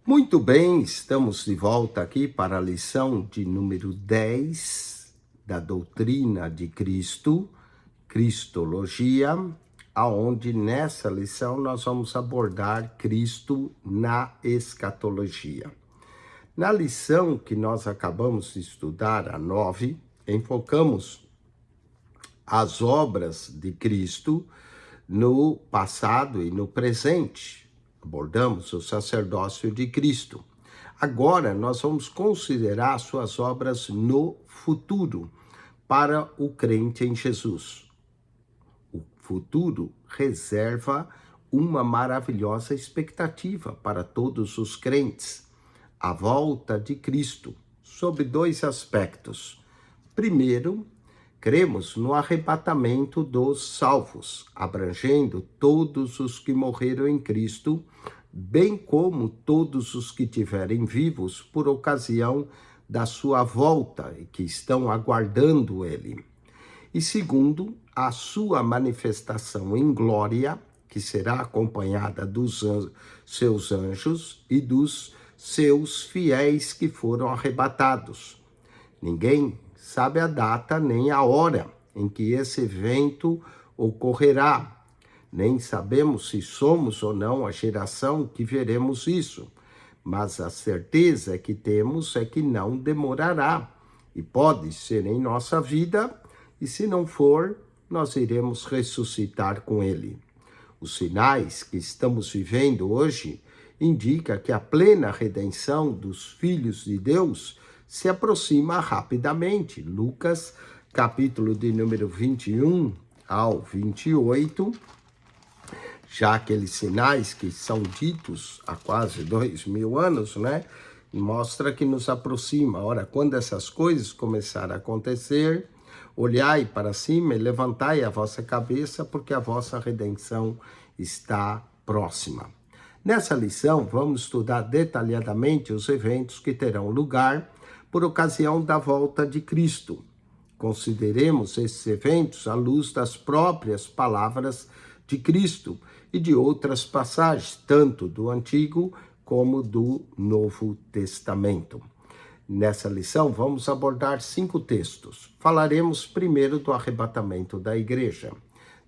Muito bem, estamos de volta aqui para a lição de número 10 da doutrina de Cristo, Cristologia, aonde nessa lição nós vamos abordar Cristo na escatologia. Na lição que nós acabamos de estudar, a 9, enfocamos as obras de Cristo no passado e no presente. Abordamos o sacerdócio de Cristo. Agora nós vamos considerar suas obras no futuro para o crente em Jesus. O futuro reserva uma maravilhosa expectativa para todos os crentes. A volta de Cristo, sob dois aspectos. Primeiro, cremos no arrebatamento dos salvos, abrangendo todos os que morreram em Cristo, bem como todos os que tiverem vivos por ocasião da sua volta e que estão aguardando ele. E segundo, a sua manifestação em glória, que será acompanhada dos seus anjos e dos seus fiéis que foram arrebatados. Ninguém sabe a data nem a hora em que esse evento ocorrerá. Nem sabemos se somos ou não a geração que veremos isso. Mas a certeza que temos é que não demorará. E pode ser em nossa vida, e se não for, nós iremos ressuscitar com ele. Os sinais que estamos vivendo hoje indicam que a plena redenção dos filhos de Deus se aproxima rapidamente. Lucas, capítulo de número 21 ao 28, já aqueles sinais que são ditos há quase 2000 anos, mostra que nos aproxima. Ora, quando essas coisas começarem a acontecer, olhai para cima e levantai a vossa cabeça, porque a vossa redenção está próxima. Nessa lição, vamos estudar detalhadamente os eventos que terão lugar por ocasião da volta de Cristo. Consideremos esses eventos à luz das próprias palavras de Cristo e de outras passagens, tanto do Antigo como do Novo Testamento. Nessa lição, vamos abordar 5 textos. Falaremos primeiro do arrebatamento da igreja.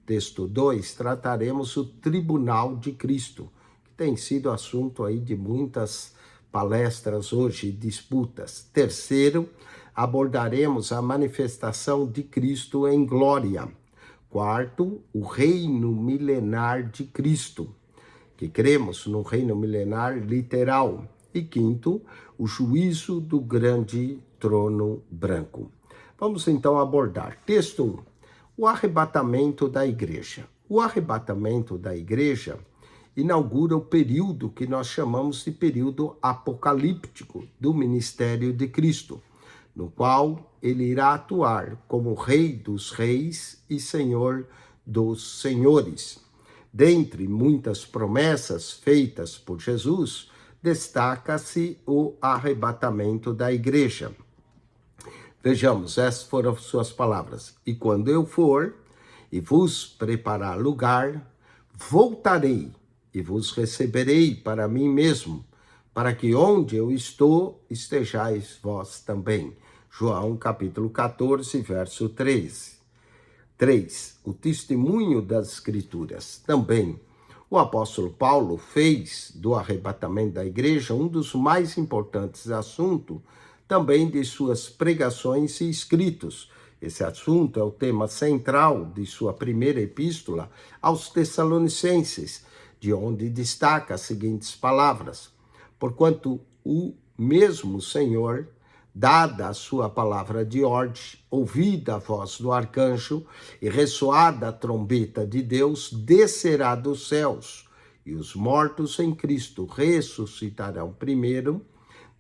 Texto 2, trataremos o tribunal de Cristo, que tem sido assunto aí de muitas palestras hoje, disputas. Terceiro, abordaremos a manifestação de Cristo em glória. Quarto, o reino milenar de Cristo, que cremos no reino milenar literal. E quinto, o juízo do grande trono branco. Vamos então abordar. Texto 1. O arrebatamento da igreja. O arrebatamento da igreja inaugura o período que nós chamamos de período apocalíptico do ministério de Cristo, no qual ele irá atuar como Rei dos Reis e Senhor dos Senhores. Dentre muitas promessas feitas por Jesus, destaca-se o arrebatamento da igreja. Vejamos, essas foram suas palavras. E quando eu for e vos preparar lugar, voltarei e vos receberei para mim mesmo, para que onde eu estou, estejais vós também. João capítulo 14, verso 13. 3. O testemunho das Escrituras. Também, o apóstolo Paulo fez do arrebatamento da igreja um dos mais importantes assuntos também de suas pregações e escritos. Esse assunto é o tema central de sua primeira epístola aos Tessalonicenses, de onde destaca as seguintes palavras: porquanto o mesmo Senhor, dada a sua palavra de ordem, ouvida a voz do arcanjo e ressoada a trombeta de Deus, descerá dos céus, e os mortos em Cristo ressuscitarão primeiro.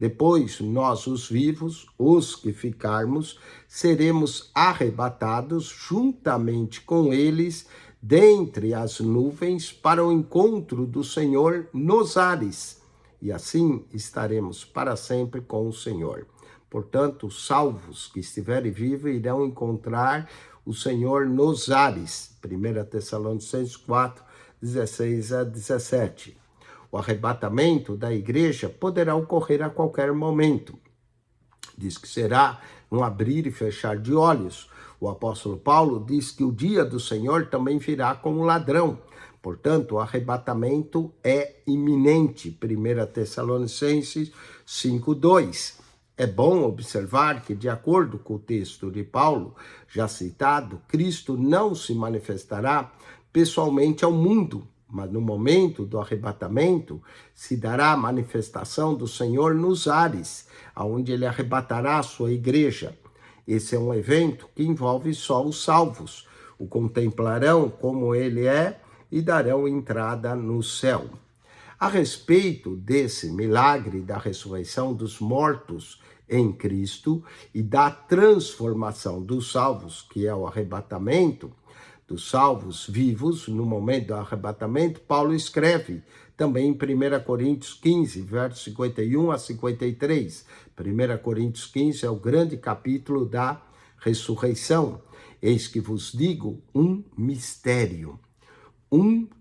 Depois, nós, os vivos, os que ficarmos, seremos arrebatados juntamente com eles dentre as nuvens para o encontro do Senhor nos ares, e assim estaremos para sempre com o Senhor. Portanto, os salvos que estiverem vivos irão encontrar o Senhor nos ares. 1 Tessalonicenses 4, 16 a 17. O arrebatamento da igreja poderá ocorrer a qualquer momento. Diz que será um abrir e fechar de olhos. O apóstolo Paulo diz que o dia do Senhor também virá como ladrão. Portanto, o arrebatamento é iminente. 1 Tessalonicenses 5:2. É bom observar que, de acordo com o texto de Paulo, já citado, Cristo não se manifestará pessoalmente ao mundo, mas no momento do arrebatamento se dará a manifestação do Senhor nos ares, aonde ele arrebatará a sua igreja. Esse é um evento que envolve só os salvos. O contemplarão como ele é e darão entrada no céu. A respeito desse milagre da ressurreição dos mortos em Cristo e da transformação dos salvos, que é o arrebatamento dos salvos vivos, no momento do arrebatamento, Paulo escreve também em 1 Coríntios 15, versos 51 a 53. 1 Coríntios 15 é o grande capítulo da ressurreição. Eis que vos digo um mistério.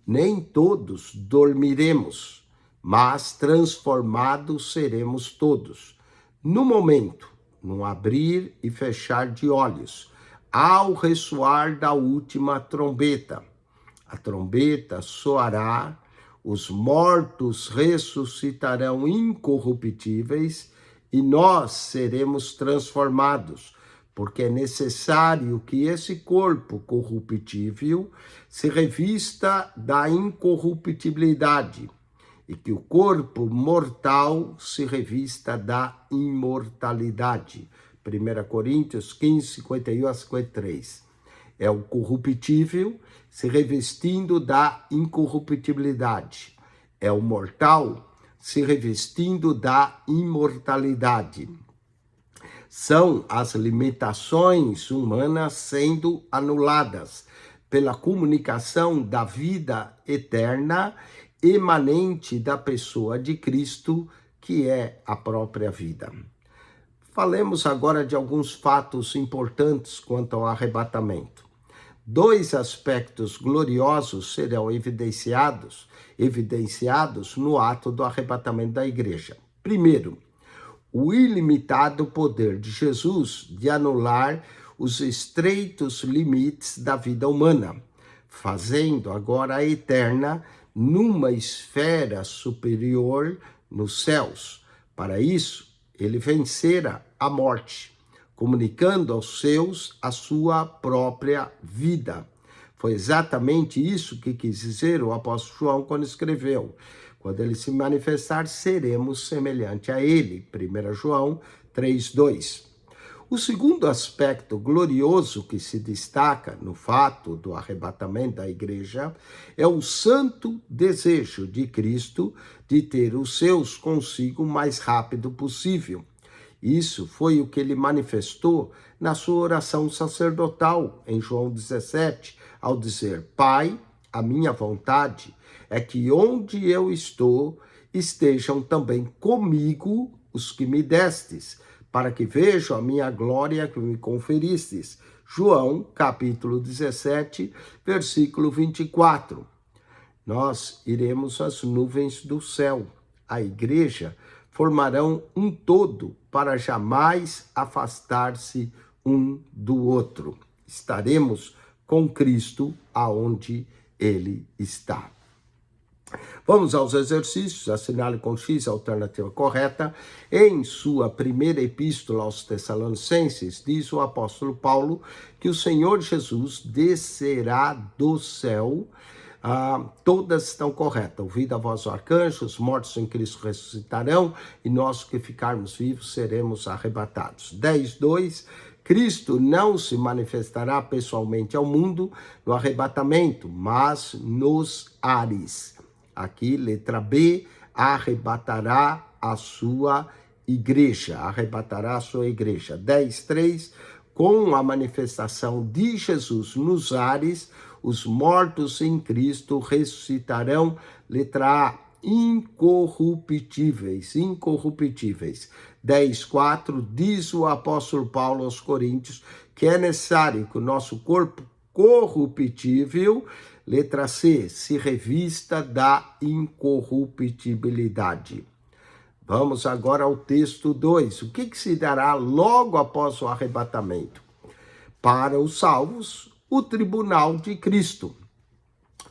Nem todos dormiremos, mas transformados seremos todos. No momento, num abrir e fechar de olhos, ao ressoar da última trombeta. A trombeta soará, os mortos ressuscitarão incorruptíveis e nós seremos transformados, porque é necessário que esse corpo corruptível se revista da incorruptibilidade e que o corpo mortal se revista da imortalidade. 1 Coríntios 15, 51 a 53. É o corruptível se revestindo da incorruptibilidade. É o mortal se revestindo da imortalidade. São as limitações humanas sendo anuladas pela comunicação da vida eterna emanente da pessoa de Cristo, que é a própria vida. Falemos agora de alguns fatos importantes quanto ao arrebatamento. 2 aspectos gloriosos serão evidenciados no ato do arrebatamento da igreja. Primeiro, o ilimitado poder de Jesus de anular os estreitos limites da vida humana, fazendo agora a eterna numa esfera superior nos céus. Para isso, ele vencera a morte, comunicando aos seus a sua própria vida. Foi exatamente isso que quis dizer o apóstolo João quando escreveu: quando ele se manifestar, seremos semelhante a ele. 1 João 3:2. O segundo aspecto glorioso que se destaca no fato do arrebatamento da igreja é o santo desejo de Cristo de ter os seus consigo o mais rápido possível. Isso foi o que ele manifestou na sua oração sacerdotal em João 17, ao dizer: Pai, a minha vontade é que onde eu estou, estejam também comigo os que me destes, para que vejam a minha glória que me conferistes. João, capítulo 17, versículo 24. Nós iremos às nuvens do céu. A igreja formarão um todo para jamais afastar-se um do outro. Estaremos com Cristo aonde ele está. Vamos aos exercícios. Assinale com X a alternativa correta. Em sua primeira epístola aos Tessalonicenses, diz o apóstolo Paulo que o Senhor Jesus descerá do céu. Todas estão corretas. Ouvida a voz do arcanjo, os mortos em Cristo ressuscitarão e nós que ficarmos vivos seremos arrebatados. 10:2. Cristo não se manifestará pessoalmente ao mundo no arrebatamento, mas nos ares. Aqui, letra B, arrebatará a sua igreja. Arrebatará a sua igreja. 10:3, com a manifestação de Jesus nos ares, os mortos em Cristo ressuscitarão. Letra A, incorruptíveis. 10:4, diz o apóstolo Paulo aos Coríntios que é necessário que o nosso corpo corruptível Letra C, se revista da incorruptibilidade. Vamos agora ao texto 2. O que se dará logo após o arrebatamento? Para os salvos, o tribunal de Cristo.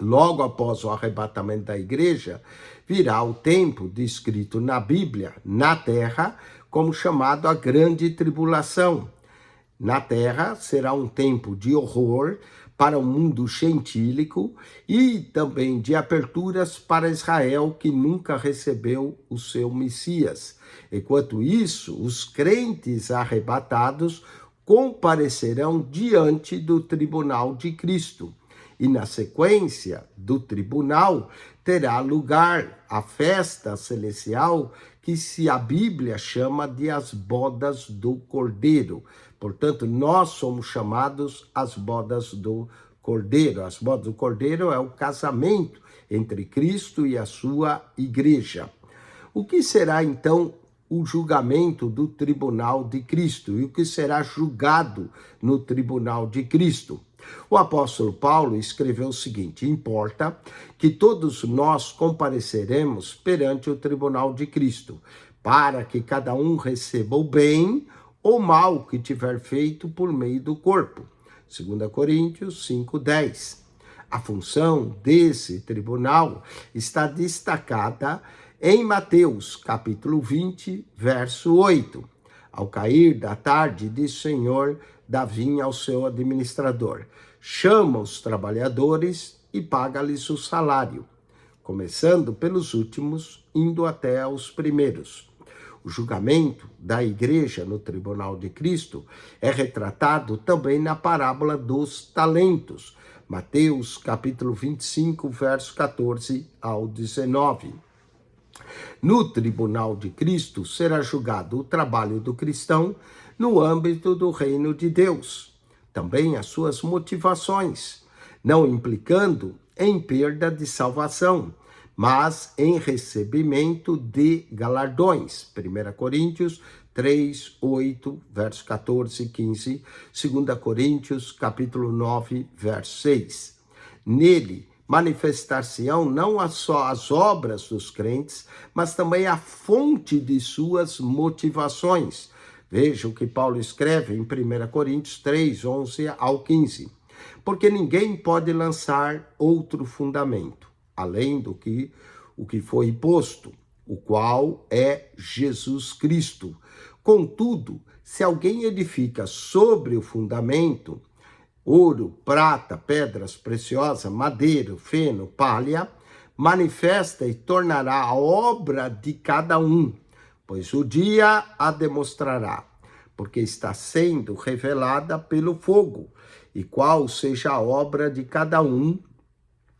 Logo após o arrebatamento da igreja, virá o tempo descrito na Bíblia, na terra, como chamado a grande tribulação. Na terra será um tempo de horror para o mundo gentílico e também de aperturas para Israel, que nunca recebeu o seu Messias. Enquanto isso, os crentes arrebatados comparecerão diante do tribunal de Cristo. E na sequência do tribunal terá lugar a festa celestial, que a Bíblia chama de as bodas do Cordeiro. Portanto, nós somos chamados as bodas do Cordeiro. As bodas do Cordeiro é o casamento entre Cristo e a sua igreja. O que será então o julgamento do tribunal de Cristo? E o que será julgado no tribunal de Cristo? O apóstolo Paulo escreveu o seguinte: importa que todos nós compareceremos perante o tribunal de Cristo, para que cada um receba o bem ou mal que tiver feito por meio do corpo. 2 Coríntios 5:10. A função desse tribunal está destacada em Mateus, capítulo 20, verso 8. Ao cair da tarde, disse o Senhor da vinha ao seu administrador: chama os trabalhadores e paga-lhes o salário, começando pelos últimos, indo até os primeiros. O julgamento da igreja no tribunal de Cristo é retratado também na parábola dos talentos, Mateus capítulo 25, verso 14 ao 19. No tribunal de Cristo será julgado o trabalho do cristão no âmbito do reino de Deus, também as suas motivações, não implicando em perda de salvação, mas em recebimento de galardões. 1 Coríntios 3, 8, verso 14 e 15, 2 Coríntios capítulo 9, verso 6. Nele manifestar-se-ão não só as obras dos crentes, mas também a fonte de suas motivações. Veja o que Paulo escreve em 1 Coríntios 3, 11 ao 15. Porque ninguém pode lançar outro fundamento, além do que o que foi posto, o qual é Jesus Cristo. Contudo, se alguém edifica sobre o fundamento, ouro, prata, pedras preciosas, madeira, feno, palha, manifesta e tornará a obra de cada um, pois o dia a demonstrará, porque está sendo revelada pelo fogo, e qual seja a obra de cada um,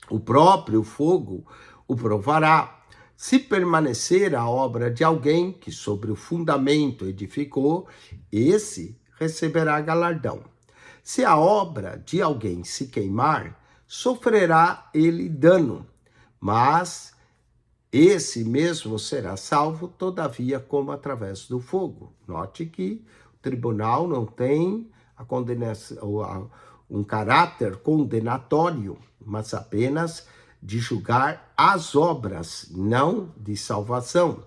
o próprio fogo o provará. Se permanecer a obra de alguém que sobre o fundamento edificou, esse receberá galardão. Se a obra de alguém se queimar, sofrerá ele dano, mas esse mesmo será salvo, todavia, como através do fogo. Note que o tribunal não tem a condenação, um caráter condenatório, mas apenas de julgar as obras, não de salvação.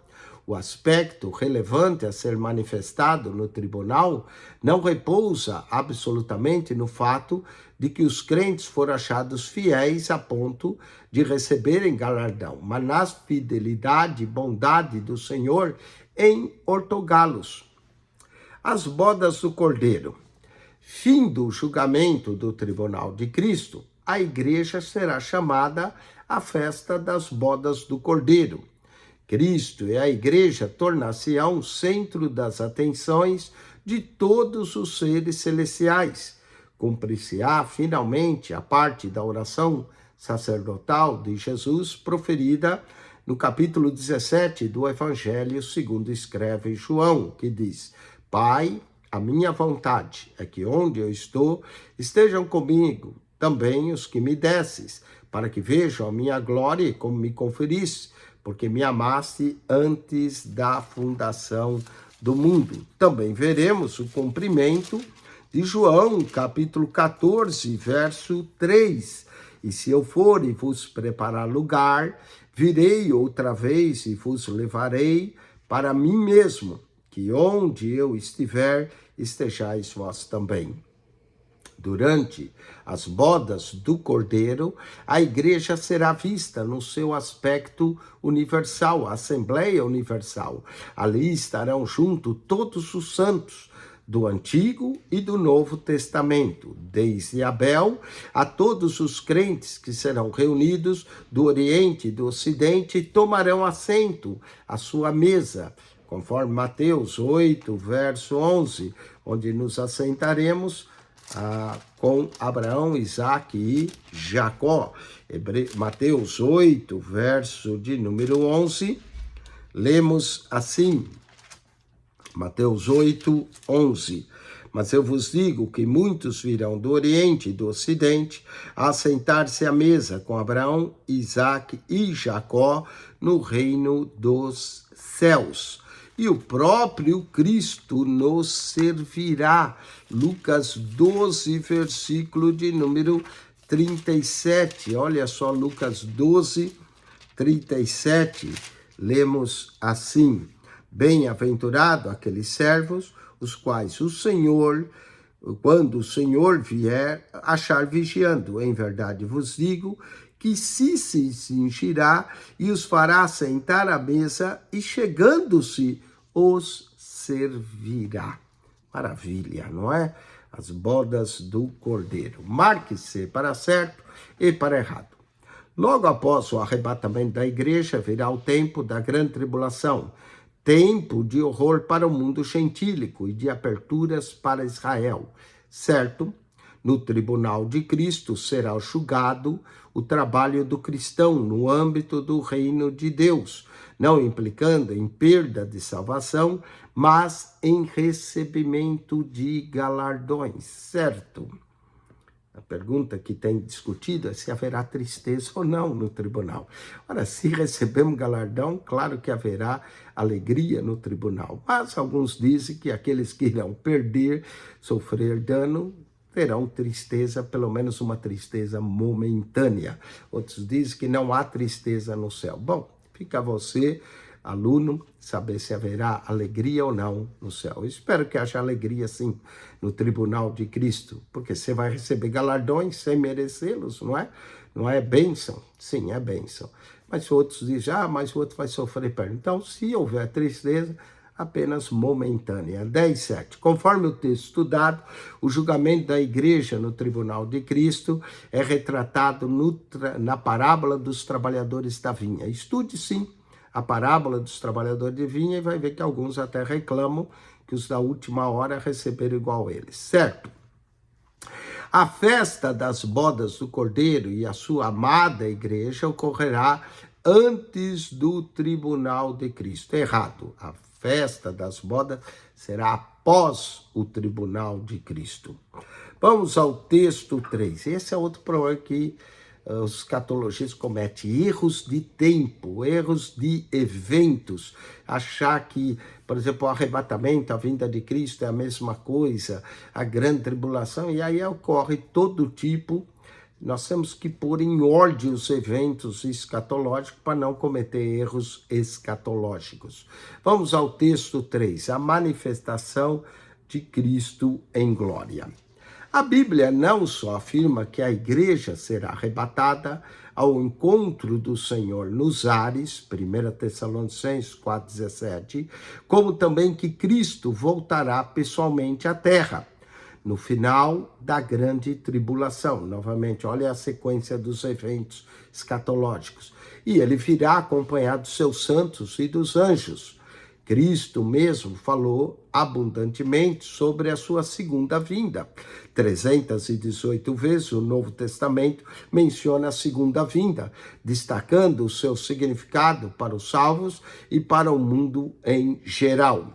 O aspecto relevante a ser manifestado no tribunal não repousa absolutamente no fato de que os crentes foram achados fiéis a ponto de receberem galardão, mas na fidelidade e bondade do Senhor em ortogá-los. As bodas do Cordeiro. Fim do julgamento do tribunal de Cristo, a igreja será chamada a festa das bodas do Cordeiro. Cristo e a igreja tornar-se-ão o centro das atenções de todos os seres celestiais. Cumprir-se-á finalmente a parte da oração sacerdotal de Jesus proferida no capítulo 17 do Evangelho segundo escreve João, que diz: Pai, a minha vontade é que onde eu estou estejam comigo também os que me desses, para que vejam a minha glória como me conferiste, porque me amaste antes da fundação do mundo. Também veremos o cumprimento de João, capítulo 14, verso 3. E se eu for e vos preparar lugar, virei outra vez e vos levarei para mim mesmo, que onde eu estiver, estejais vós também. Durante as bodas do Cordeiro, a igreja será vista no seu aspecto universal, a Assembleia Universal. Ali estarão juntos todos os santos do Antigo e do Novo Testamento, desde Abel a todos os crentes que serão reunidos do Oriente e do Ocidente e tomarão assento à sua mesa, conforme Mateus 8, verso 11, onde nos assentaremos com Abraão, Isaque e Jacó. Mateus 8, verso de número 11, lemos assim, Mateus 8, 11. Mas eu vos digo que muitos virão do Oriente e do Ocidente a sentar-se à mesa com Abraão, Isaque e Jacó no reino dos céus. E o próprio Cristo nos servirá. Lucas 12, versículo de número 37. Olha só, Lucas 12, 37. Lemos assim: Bem-aventurado aqueles servos, os quais o Senhor, quando o Senhor vier, achar vigiando. Em verdade vos digo que se cingirá e os fará sentar à mesa, e chegando-se, os servirá. Maravilha, não é? As bodas do Cordeiro. Marque-se para certo e para errado. Logo após o arrebatamento da igreja, virá o tempo da grande tribulação, tempo de horror para o mundo gentílico e de aperturas para Israel, certo? No tribunal de Cristo será julgado o trabalho do cristão no âmbito do reino de Deus, não implicando em perda de salvação, mas em recebimento de galardões, certo? A pergunta que tem discutido é se haverá tristeza ou não no tribunal. Ora, se recebemos galardão, claro que haverá alegria no tribunal, mas alguns dizem que aqueles que irão perder, sofrer dano, terão tristeza, pelo menos uma tristeza momentânea. Outros dizem que não há tristeza no céu. Bom, fica a você, aluno, saber se haverá alegria ou não no céu. Eu espero que haja alegria, sim, no tribunal de Cristo, porque você vai receber galardões sem merecê-los, não é? Não é bênção? Sim, é bênção. Mas outros dizem, mas o outro vai sofrer perda. Então, se houver tristeza, apenas momentânea. 10:7. Conforme o texto estudado, o julgamento da igreja no tribunal de Cristo é retratado na parábola dos trabalhadores da vinha. Estude, sim, a parábola dos trabalhadores de vinha e vai ver que alguns até reclamam que os da última hora receberam igual eles, certo? A festa das bodas do Cordeiro e a sua amada igreja ocorrerá antes do tribunal de Cristo. Errado. A festa das bodas será após o tribunal de Cristo. Vamos ao texto 3. Esse é outro problema que os escatologistas cometem: erros de tempo, erros de eventos. Achar que, por exemplo, o arrebatamento, a vinda de Cristo é a mesma coisa, a grande tribulação, e aí ocorre todo tipo. Nós temos que pôr em ordem os eventos escatológicos para não cometer erros escatológicos. Vamos ao texto 3, a manifestação de Cristo em glória. A Bíblia não só afirma que a igreja será arrebatada ao encontro do Senhor nos ares, 1 Tessalonicenses 4,17, como também que Cristo voltará pessoalmente à terra no final da grande tribulação. Novamente, olha a sequência dos eventos escatológicos. E ele virá acompanhado dos seus santos e dos anjos. Cristo mesmo falou abundantemente sobre a sua segunda vinda. 318 vezes o Novo Testamento menciona a segunda vinda, destacando o seu significado para os salvos e para o mundo em geral.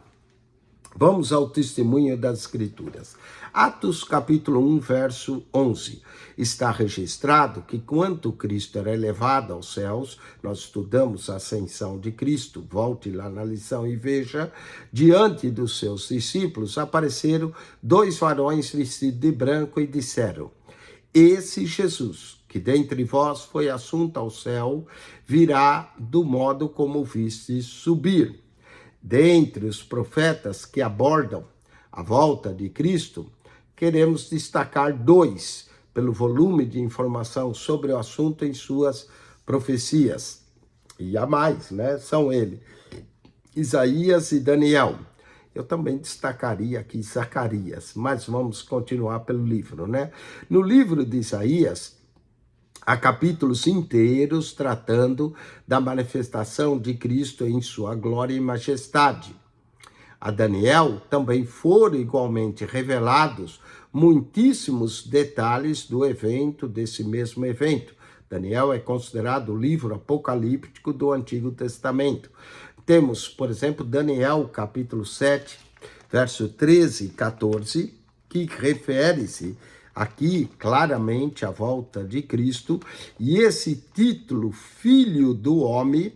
Vamos ao testemunho das Escrituras. Atos capítulo 1, verso 11. Está registrado que quando Cristo era elevado aos céus, nós estudamos a ascensão de Cristo, volte lá na lição e veja, diante dos seus discípulos apareceram 2 varões vestidos de branco e disseram: esse Jesus que dentre vós foi assunto ao céu, virá do modo como viste subir. Dentre os profetas que abordam a volta de Cristo, queremos destacar 2, pelo volume de informação sobre o assunto em suas profecias. E há mais, né? São ele, Isaías e Daniel. Eu também destacaria aqui Zacarias, mas vamos continuar pelo livro, né? No livro de Isaías, há capítulos inteiros tratando da manifestação de Cristo em sua glória e majestade. A Daniel também foram igualmente revelados muitíssimos detalhes do evento, desse mesmo evento. Daniel é considerado o livro apocalíptico do Antigo Testamento. Temos, por exemplo, Daniel, capítulo 7, verso 13 e 14, que refere-se aqui claramente à volta de Cristo, e esse título, Filho do Homem,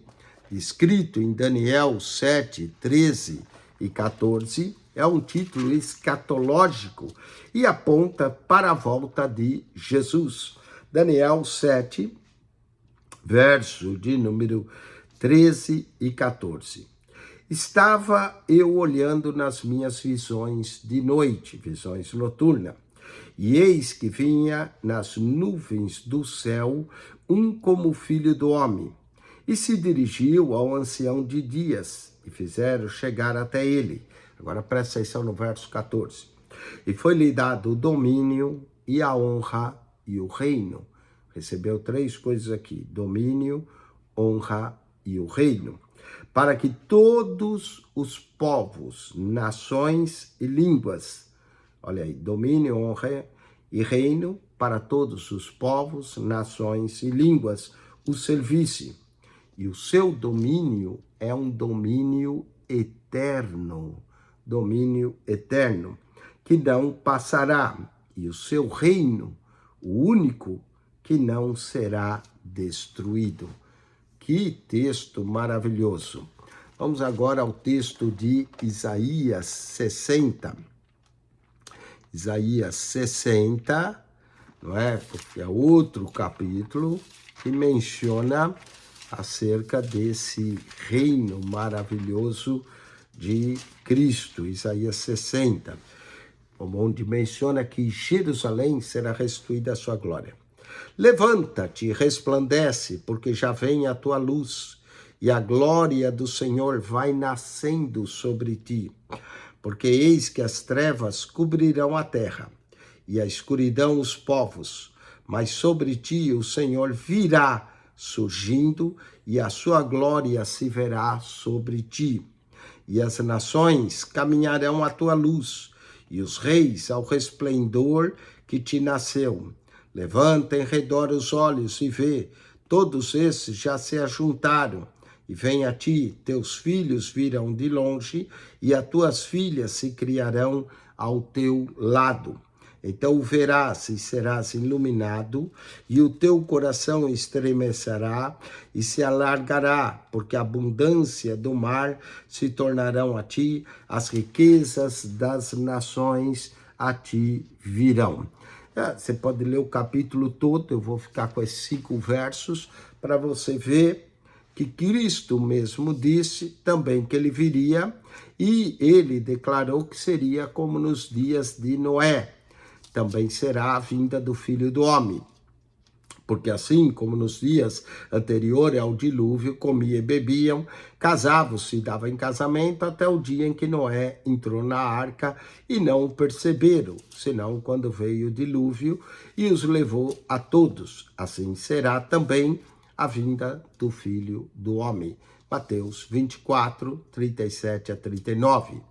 escrito em Daniel 7, 13 e 14, é um título escatológico e aponta para a volta de Jesus. Daniel 7, verso de número 13 e 14. Estava eu olhando nas minhas visões de noite, visões noturnas, e eis que vinha nas nuvens do céu um como filho do homem, e se dirigiu ao ancião de dias, e fizeram chegar até ele. Agora presta atenção no verso 14. E foi-lhe dado o domínio e a honra e o reino. Recebeu 3 coisas aqui: domínio, honra e o reino, para que todos os povos, nações e línguas, olha aí, domínio, honra e reino, para todos os povos, nações e línguas, o servisse. E o seu domínio é um domínio eterno, que não passará, e o seu reino, o único, que não será destruído. Que texto maravilhoso. Vamos agora ao texto de Isaías 60. Isaías 60, não é? Porque é outro capítulo que menciona acerca desse reino maravilhoso de Cristo. Isaías 60, onde menciona que Jerusalém será restituída à sua glória. Levanta-te e resplandece, porque já vem a tua luz, e a glória do Senhor vai nascendo sobre ti. Porque eis que as trevas cobrirão a terra, e a escuridão os povos, mas sobre ti o Senhor virá surgindo, e a sua glória se verá sobre ti. E as nações caminharão à tua luz, e os reis ao resplendor que te nasceu. Levanta em redor os olhos e vê, todos esses já se ajuntaram, e vem a ti, teus filhos virão de longe, e as tuas filhas se criarão ao teu lado. Então o verás e serás iluminado, e o teu coração estremecerá e se alargará, porque a abundância do mar se tornarão a ti, as riquezas das nações a ti virão. Você pode ler o capítulo todo, eu vou ficar com esses 5 versos para você ver que Cristo mesmo disse também que ele viria, e ele declarou que seria como nos dias de Noé. Também será a vinda do Filho do Homem. Porque assim como nos dias anteriores ao dilúvio, comiam e bebiam, casavam-se e davam em casamento até o dia em que Noé entrou na arca e não o perceberam, senão quando veio o dilúvio e os levou a todos. Assim será também a vinda do Filho do Homem. Mateus 24, 37 a 39.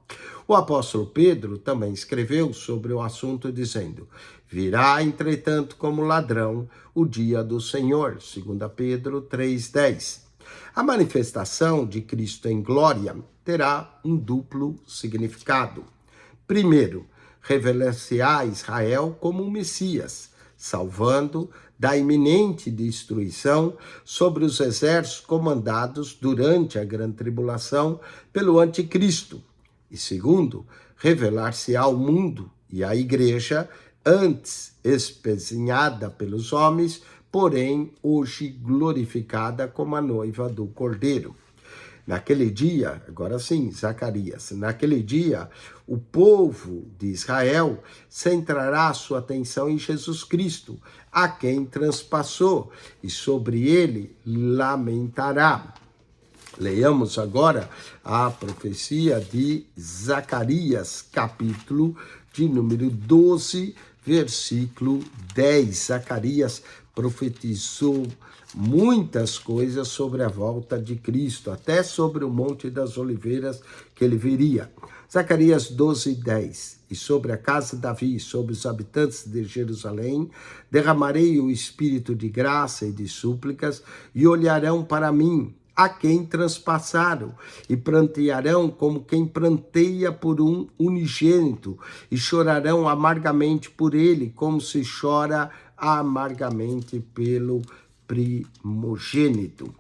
O apóstolo Pedro também escreveu sobre o assunto dizendo: virá, entretanto, como ladrão o dia do Senhor, 2 Pedro 3,10. A manifestação de Cristo em glória terá um duplo significado. Primeiro, revelar-se-á a Israel como o Messias, salvando da iminente destruição sobre os exércitos comandados durante a grande tribulação pelo anticristo. E segundo, revelar-se ao mundo e à igreja, antes espezinhada pelos homens, porém hoje glorificada como a noiva do Cordeiro. Naquele dia, agora sim, Zacarias, naquele dia, o povo de Israel centrará sua atenção em Jesus Cristo, a quem transpassou, e sobre ele lamentará. Leiamos agora a profecia de Zacarias, capítulo de número 12, versículo 10. Zacarias profetizou muitas coisas sobre a volta de Cristo, até sobre o Monte das Oliveiras que ele viria. Zacarias 12, 10. E sobre a casa de Davi, sobre os habitantes de Jerusalém, derramarei o espírito de graça e de súplicas, e olharão para mim, a quem transpassaram, e prantearão como quem pranteia por um unigênito, e chorarão amargamente por ele, como se chora amargamente pelo primogênito.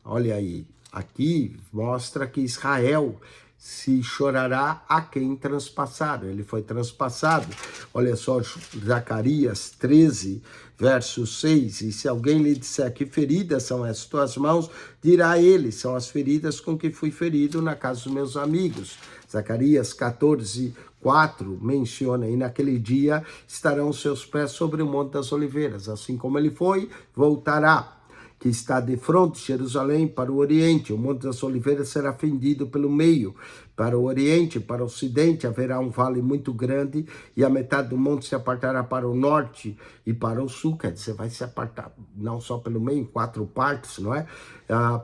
Olha aí, aqui mostra que Israel se chorará a quem transpassaram. Ele foi transpassado. Olha só, Zacarias 13, verso 6. E se alguém lhe disser que feridas são as tuas mãos, dirá ele, são as feridas com que fui ferido na casa dos meus amigos. Zacarias 14, 4 menciona, e naquele dia estarão seus pés sobre o Monte das Oliveiras. Assim como ele foi, voltará, que está de frente de Jerusalém para o Oriente. O Monte das Oliveiras será fendido pelo meio. Para o Oriente, para o Ocidente, haverá um vale muito grande, e a metade do monte se apartará para o Norte e para o Sul. Quer dizer, vai se apartar não só pelo meio, em 4 partes, não é?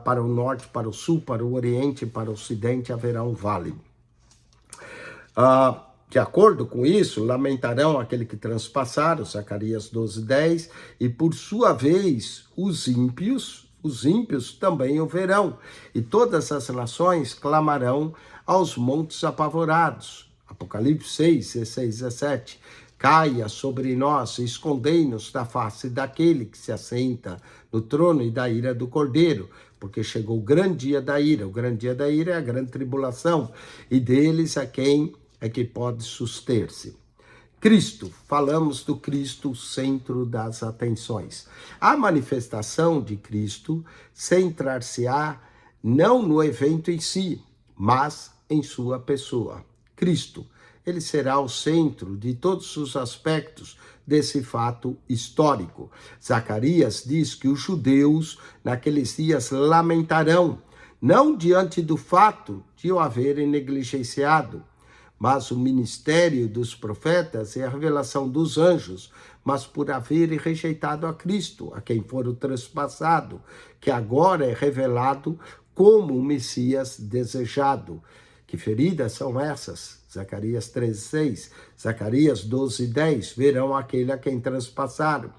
Para o Norte, para o Sul, para o Oriente e para o Ocidente haverá um vale. De acordo com isso, lamentarão aquele que transpassaram, Zacarias 12, 10, e por sua vez os ímpios também o verão, e todas as nações clamarão aos montes apavorados. Apocalipse 6, 16, 17. Caia sobre nós, escondei-nos da face daquele que se assenta no trono e da ira do Cordeiro, porque chegou o grande dia da ira. O grande dia da ira é a grande tribulação, e deles a quem é que pode suster-se. Cristo, falamos do Cristo, centro das atenções. A manifestação de Cristo centrar-se-á não no evento em si, mas em sua pessoa. Cristo, ele será o centro de todos os aspectos desse fato histórico. Zacarias diz que os judeus naqueles dias lamentarão, não diante do fato de o haverem negligenciado, mas o ministério dos profetas é a revelação dos anjos, mas por haverem rejeitado a Cristo, a quem foram transpassado, que agora é revelado como o Messias desejado. Que feridas são essas? Zacarias 13:6, Zacarias 12:10, verão aquele a quem transpassaram.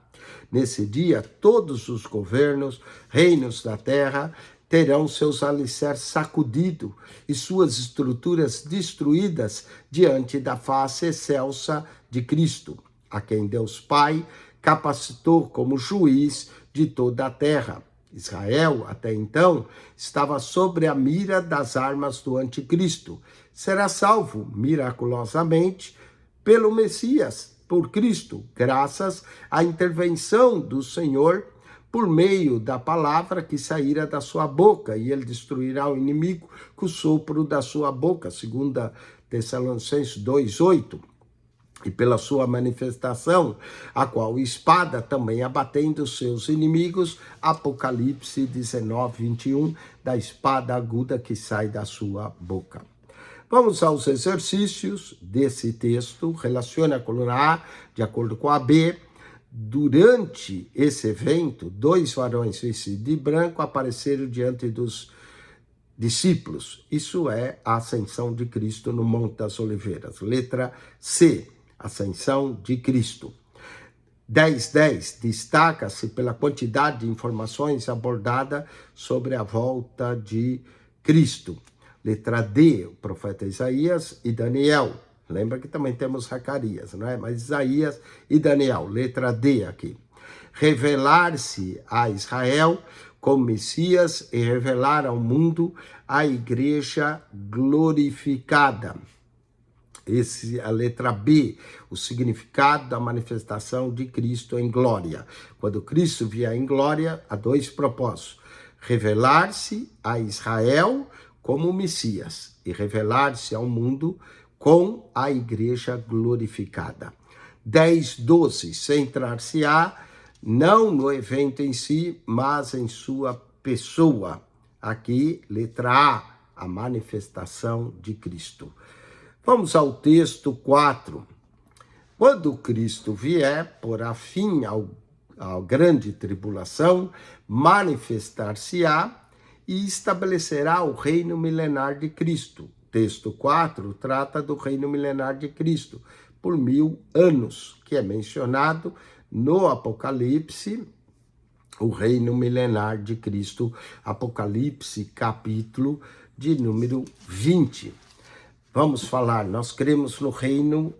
Nesse dia, todos os governos, reinos da terra, terão seus alicerces sacudidos e suas estruturas destruídas diante da face excelsa de Cristo, a quem Deus Pai capacitou como juiz de toda a terra. Israel, até então, estava sobre a mira das armas do anticristo. Será salvo miraculosamente pelo Messias, por Cristo, graças à intervenção do Senhor, por meio da palavra que saíra da sua boca, e ele destruirá o inimigo com o sopro da sua boca, 2 Tessalonicenses 2:8. E pela sua manifestação, a qual espada também abatendo seus inimigos, Apocalipse 19:21, da espada aguda que sai da sua boca. Vamos aos exercícios desse texto. Relacione a coluna A de acordo com a B. Durante esse evento, 2 varões vestidos de branco apareceram diante dos discípulos. Isso é a ascensão de Cristo no Monte das Oliveiras. Letra C, ascensão de Cristo. 10:10 destaca-se pela quantidade de informações abordada sobre a volta de Cristo. Letra D, o profeta Isaías e Daniel. Lembra que também temos Zacarias, não é? Mas Isaías e Daniel, letra D aqui. Revelar-se a Israel como Messias e revelar ao mundo a igreja glorificada. A letra B, o significado da manifestação de Cristo em glória. Quando Cristo vier em glória, há dois propósitos: revelar-se a Israel como Messias e revelar-se ao mundo com a igreja glorificada. 10:12, centrar-se-á não no evento em si, mas em sua pessoa. Aqui, letra A manifestação de Cristo. Vamos ao texto 4. Quando Cristo vier, porá fim à grande tribulação, manifestar-se-á e estabelecerá o reino milenar de Cristo. Texto 4 trata do reino milenar de Cristo por 1000 anos, que é mencionado no Apocalipse, o reino milenar de Cristo, Apocalipse, capítulo de número 20. Vamos falar, nós cremos no reino,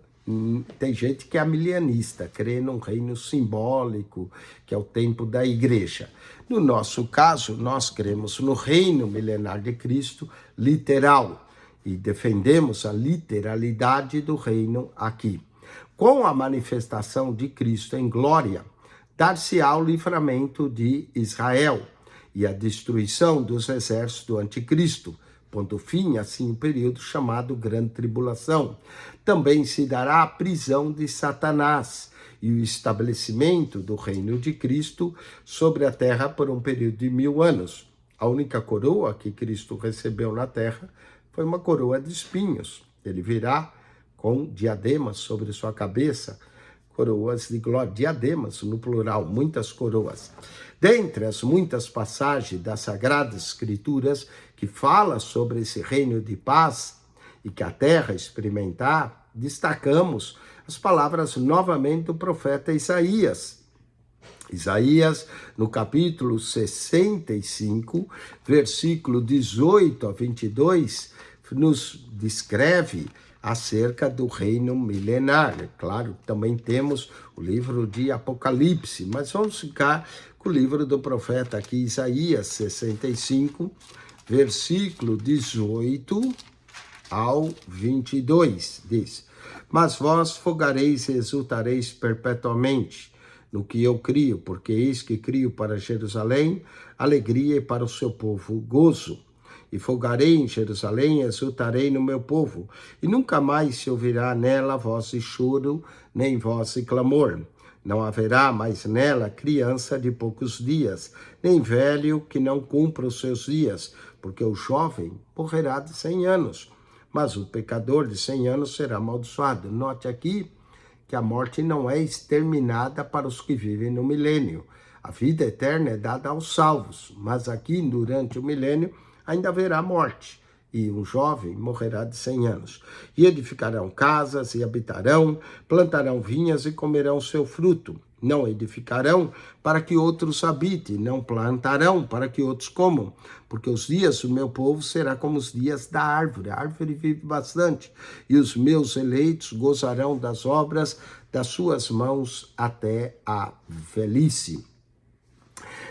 tem gente que é milianista, crê num reino simbólico, que é o tempo da igreja. No nosso caso, nós cremos no reino milenar de Cristo, literal, e defendemos a literalidade do reino aqui. Com a manifestação de Cristo em glória, dar-se-á o livramento de Israel e a destruição dos exércitos do anticristo, pondo fim, assim, o período chamado Grande Tribulação. Também se dará a prisão de Satanás e o estabelecimento do reino de Cristo sobre a terra por um período de 1000 anos. A única coroa que Cristo recebeu na terra foi uma coroa de espinhos. Ele virá com diademas sobre sua cabeça, coroas de glória, diademas no plural, muitas coroas. Dentre as muitas passagens das Sagradas Escrituras que fala sobre esse reino de paz e que a terra experimentar, destacamos as palavras novamente do profeta Isaías. Isaías, no capítulo 65, versículo 18 a 22, nos descreve acerca do reino milenar. Claro, também temos o livro de Apocalipse, mas vamos ficar com o livro do profeta aqui, Isaías 65, versículo 18 ao 22, diz: Mas vós fogareis e exultareis perpetuamente no que eu crio, porque eis que crio para Jerusalém alegria e para o seu povo gozo. E folgarei em Jerusalém, exultarei no meu povo, e nunca mais se ouvirá nela voz de choro, nem voz de clamor. Não haverá mais nela criança de poucos dias, nem velho que não cumpra os seus dias, porque o jovem morrerá de 100 anos, mas o pecador de 100 anos será amaldiçoado. Note aqui que a morte não é exterminada para os que vivem no milênio. A vida eterna é dada aos salvos, mas aqui, durante o milênio, ainda haverá morte, e um jovem morrerá de 100 anos. E edificarão casas e habitarão, plantarão vinhas e comerão seu fruto. Não edificarão para que outros habitem, não plantarão para que outros comam, porque os dias do meu povo serão como os dias da árvore. A árvore vive bastante, e os meus eleitos gozarão das obras das suas mãos até a velhice.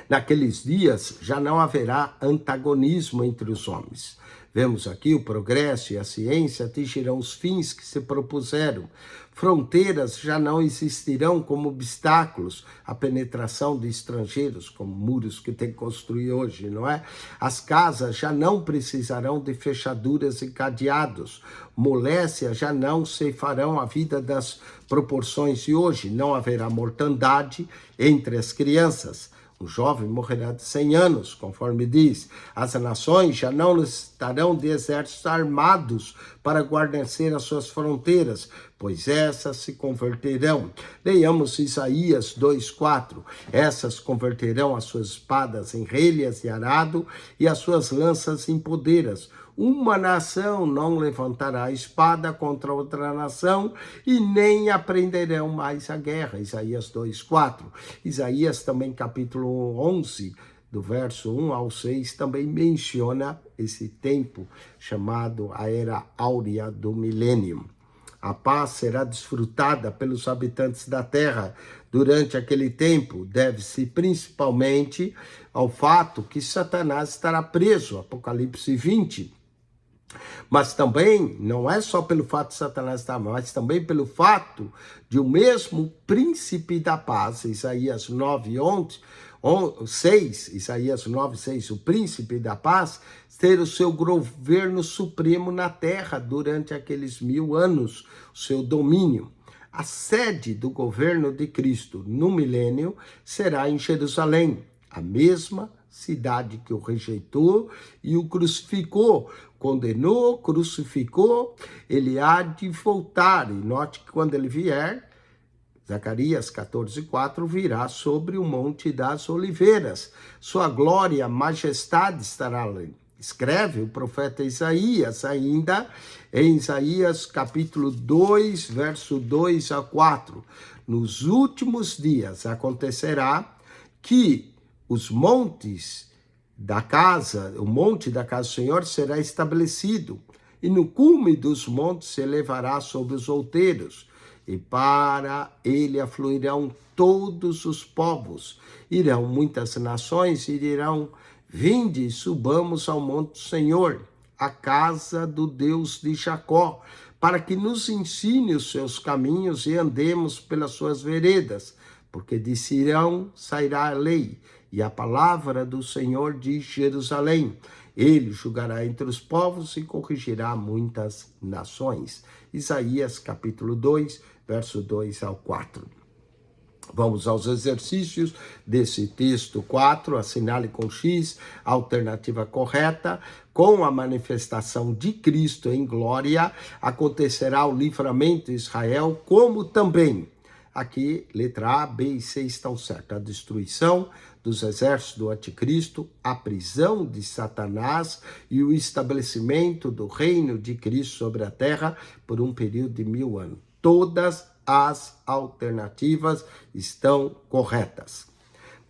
Naqueles dias já não haverá antagonismo entre os homens. Vemos aqui o progresso e a ciência atingirão os fins que se propuseram. Fronteiras já não existirão como obstáculos à penetração de estrangeiros, como muros que tem que construir hoje, não é? As casas já não precisarão de fechaduras e cadeados. Moléstias já não ceifarão a vida das proporções de hoje. Não haverá mortandade entre as crianças. O jovem morrerá de 100 anos, conforme diz. As nações já não necessitarão de exércitos armados para guarnecer as suas fronteiras, pois essas se converterão. Leiamos Isaías 2:4. Essas converterão as suas espadas em relhas de arado e as suas lanças em podeiras. Uma nação não levantará a espada contra outra nação e nem aprenderão mais a guerra. Isaías 2:4. Isaías também, capítulo 11, do verso 1 ao 6, também menciona esse tempo chamado a Era Áurea do Milênio. A paz será desfrutada pelos habitantes da terra durante aquele tempo. Deve-se principalmente ao fato que Satanás estará preso, Apocalipse 20. Mas também, não é só pelo fato de Satanás estar, mas também pelo fato de o mesmo príncipe da paz, Isaías 9:6, Isaías 9:6, o príncipe da paz, ter o seu governo supremo na terra durante aqueles 1000 anos, o seu domínio. A sede do governo de Cristo no milênio será em Jerusalém, a mesma cidade que o rejeitou e o crucificou, condenou, crucificou, ele há de voltar. E note que quando ele vier, Zacarias 14:4, virá sobre o Monte das Oliveiras. Sua glória, majestade estará ali. Escreve o profeta Isaías ainda em Isaías capítulo 2, verso 2 a 4. Nos últimos dias acontecerá que os montes da casa, o monte da casa do Senhor será estabelecido, e no cume dos montes se elevará sobre os outeiros, e para ele afluirão todos os povos. Irão muitas nações e dirão: vinde, subamos ao monte do Senhor, a casa do Deus de Jacó, para que nos ensine os seus caminhos e andemos pelas suas veredas. Porque de Sião sairá a lei, e a palavra do Senhor de Jerusalém. Ele julgará entre os povos e corrigirá muitas nações. Isaías capítulo 2, verso 2 ao 4. Vamos aos exercícios desse texto 4, assinale com X, a alternativa correta. Com a manifestação de Cristo em glória, acontecerá o livramento de Israel, como também, aqui, letra A, B e C estão certas, a destruição dos exércitos do anticristo, a prisão de Satanás e o estabelecimento do reino de Cristo sobre a terra por um período de 1000 anos. Todas as alternativas estão corretas.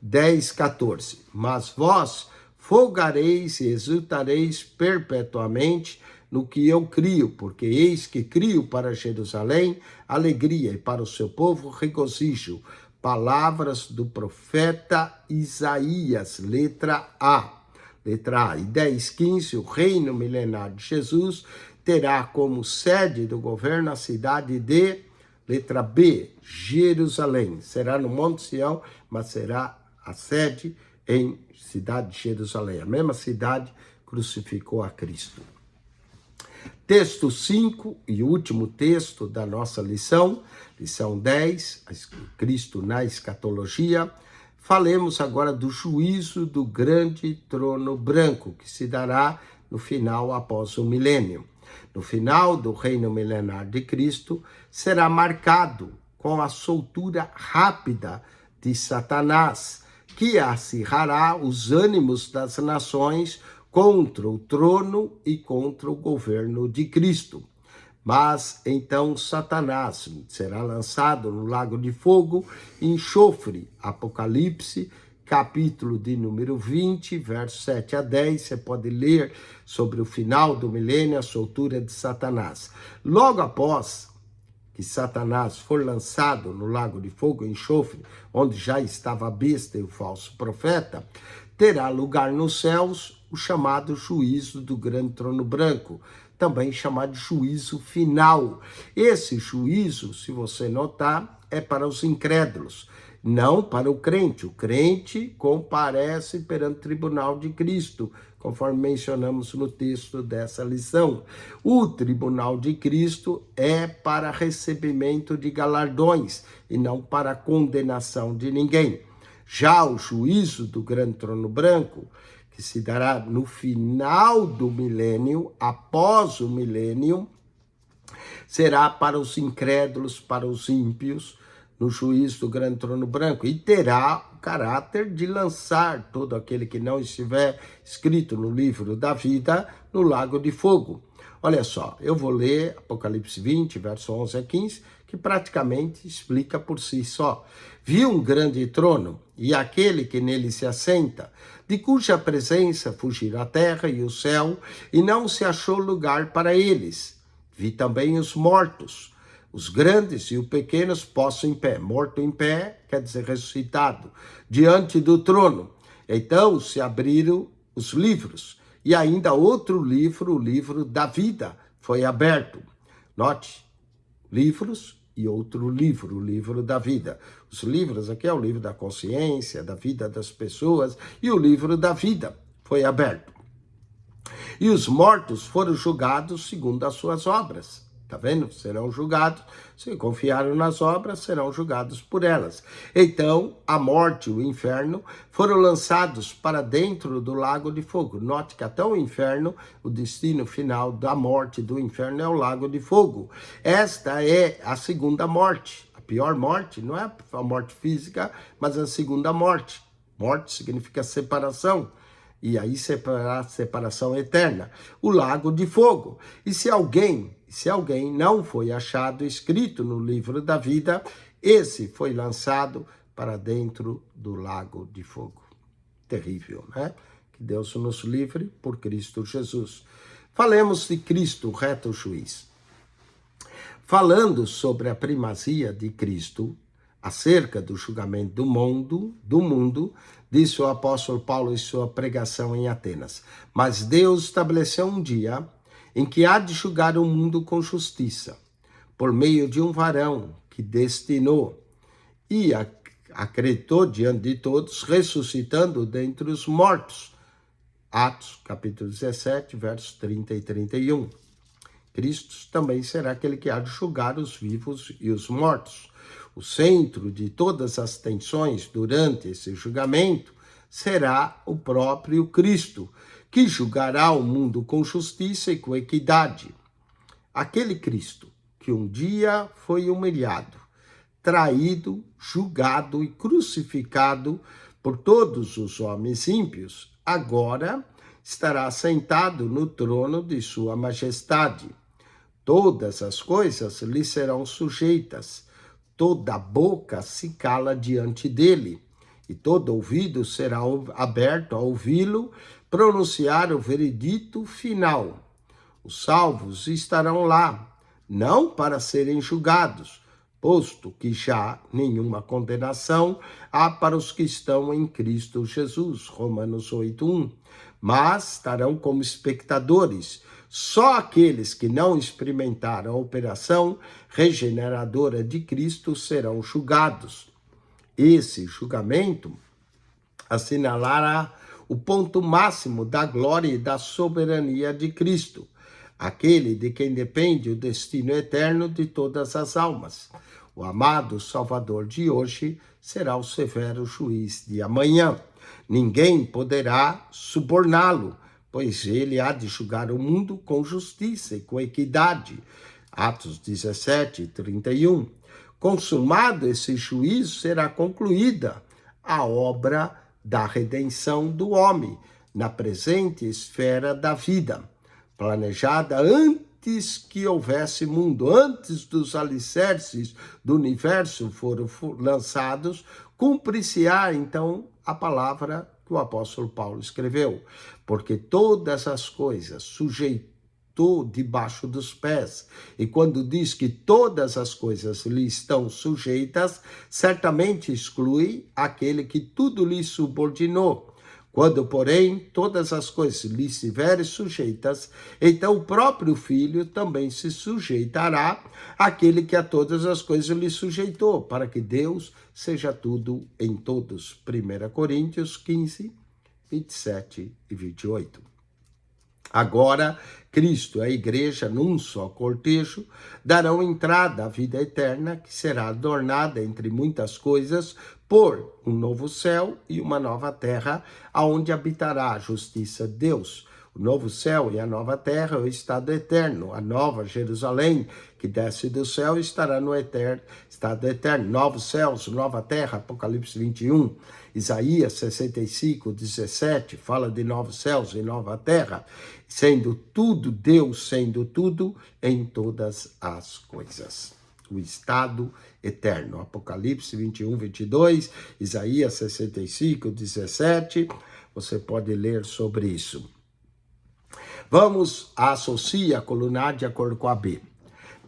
10:14. Mas vós folgareis e exultareis perpetuamente no que eu crio, porque eis que crio para Jerusalém alegria e para o seu povo regozijo. Palavras do profeta Isaías, letra A. Letra A. E 10:15, o reino milenar de Jesus terá como sede do governo a cidade de, letra B, Jerusalém. Será no Monte Sião, mas será a sede em cidade de Jerusalém. A mesma cidade crucificou a Cristo. Texto 5 e último texto da nossa lição 10, Cristo na escatologia. Falemos agora do juízo do grande trono branco, que se dará no final após o milênio. No final do reino milenar de Cristo, será marcado com a soltura rápida de Satanás, que acirrará os ânimos das nações contra o trono e contra o governo de Cristo. Mas então Satanás será lançado no lago de fogo e enxofre. Apocalipse, capítulo de número 20, versos 7 a 10, você pode ler sobre o final do milênio, a soltura de Satanás. Logo após que Satanás for lançado no lago de fogo e enxofre, onde já estava a besta e o falso profeta, terá lugar nos céus o chamado juízo do grande trono branco, também chamado de juízo final. Esse juízo, se você notar, é para os incrédulos, não para o crente. O crente comparece perante o tribunal de Cristo, conforme mencionamos no texto dessa lição. O tribunal de Cristo é para recebimento de galardões e não para condenação de ninguém. Já o juízo do grande trono branco, que se dará no final do milênio, após o milênio, será para os incrédulos, para os ímpios, no juízo do grande trono branco, e terá o caráter de lançar todo aquele que não estiver escrito no livro da vida no lago de fogo. Olha só, eu vou ler Apocalipse 20, verso 11 a 15, que praticamente explica por si só. Vi um grande trono e aquele que nele se assenta, de cuja presença fugiram a terra e o céu, e não se achou lugar para eles. Vi também os mortos, os grandes e os pequenos postos em pé. Morto em pé quer dizer ressuscitado, diante do trono. Então se abriram os livros, e ainda outro livro, o livro da vida, foi aberto. Note, livros e outro livro, o livro da vida. Os livros aqui é o livro da consciência, da vida das pessoas, e o livro da vida foi aberto. E os mortos foram julgados segundo as suas obras. Tá vendo? Serão julgados, se confiaram nas obras, serão julgados por elas. Então, a morte e o inferno foram lançados para dentro do lago de fogo. Note que até o inferno, o destino final da morte do inferno é o lago de fogo. Esta é a segunda morte. A pior morte não é a morte física, mas a segunda morte. Morte significa separação. E aí separação eterna, o lago de fogo. E se alguém não foi achado escrito no livro da vida, esse foi lançado para dentro do lago de fogo. Terrível, né? Que Deus nos livre por Cristo Jesus. Falemos de Cristo, o reto juiz. Falando sobre a primazia de Cristo, acerca do julgamento do mundo, disse o apóstolo Paulo em sua pregação em Atenas. Mas Deus estabeleceu um dia em que há de julgar o mundo com justiça, por meio de um varão que destinou e acreditou diante de todos, ressuscitando dentre os mortos. Atos, capítulo 17, versos 30 e 31. Cristo também será aquele que há de julgar os vivos e os mortos. O centro de todas as tensões durante esse julgamento será o próprio Cristo, que julgará o mundo com justiça e com equidade. Aquele Cristo que um dia foi humilhado, traído, julgado e crucificado por todos os homens ímpios, agora estará sentado no trono de sua majestade. Todas as coisas lhe serão sujeitas, toda boca se cala diante dele, e todo ouvido será aberto a ouvi-lo pronunciar o veredito final. Os salvos estarão lá, não para serem julgados, posto que já nenhuma condenação há para os que estão em Cristo Jesus, Romanos 8:1, mas estarão como espectadores. Só aqueles que não experimentaram a operação regeneradora de Cristo serão julgados. Esse julgamento assinalará o ponto máximo da glória e da soberania de Cristo, aquele de quem depende o destino eterno de todas as almas. O amado Salvador de hoje será o severo juiz de amanhã. Ninguém poderá suborná-lo, pois ele há de julgar o mundo com justiça e com equidade. Atos 17, 31. Consumado esse juízo, será concluída a obra da redenção do homem na presente esfera da vida, planejada antes que houvesse mundo, antes dos alicerces do universo foram lançados, cumprir-se-á então a palavra que o apóstolo Paulo escreveu, porque todas as coisas sujeitou debaixo dos pés. E quando diz que todas as coisas lhe estão sujeitas, certamente exclui aquele que tudo lhe subordinou. Quando, porém, todas as coisas lhe estiverem sujeitas, então o próprio Filho também se sujeitará àquele que a todas as coisas lhe sujeitou, para que Deus seja tudo em todos. 1 Coríntios 15, 27 e 28. Agora, Cristo e a igreja, num só cortejo, darão entrada à vida eterna, que será adornada, entre muitas coisas, por um novo céu e uma nova terra, aonde habitará a justiça de Deus. O novo céu e a nova terra é o estado eterno. A nova Jerusalém, que desce do céu, estará no estado eterno. Novos céus, nova terra, Apocalipse 21. Isaías 65, 17, fala de novos céus e nova terra, sendo tudo Deus, sendo tudo em todas as coisas. O estado eterno. Apocalipse 21, 22, Isaías 65, 17, você pode ler sobre isso. Vamos associar a coluna A de acordo com a B.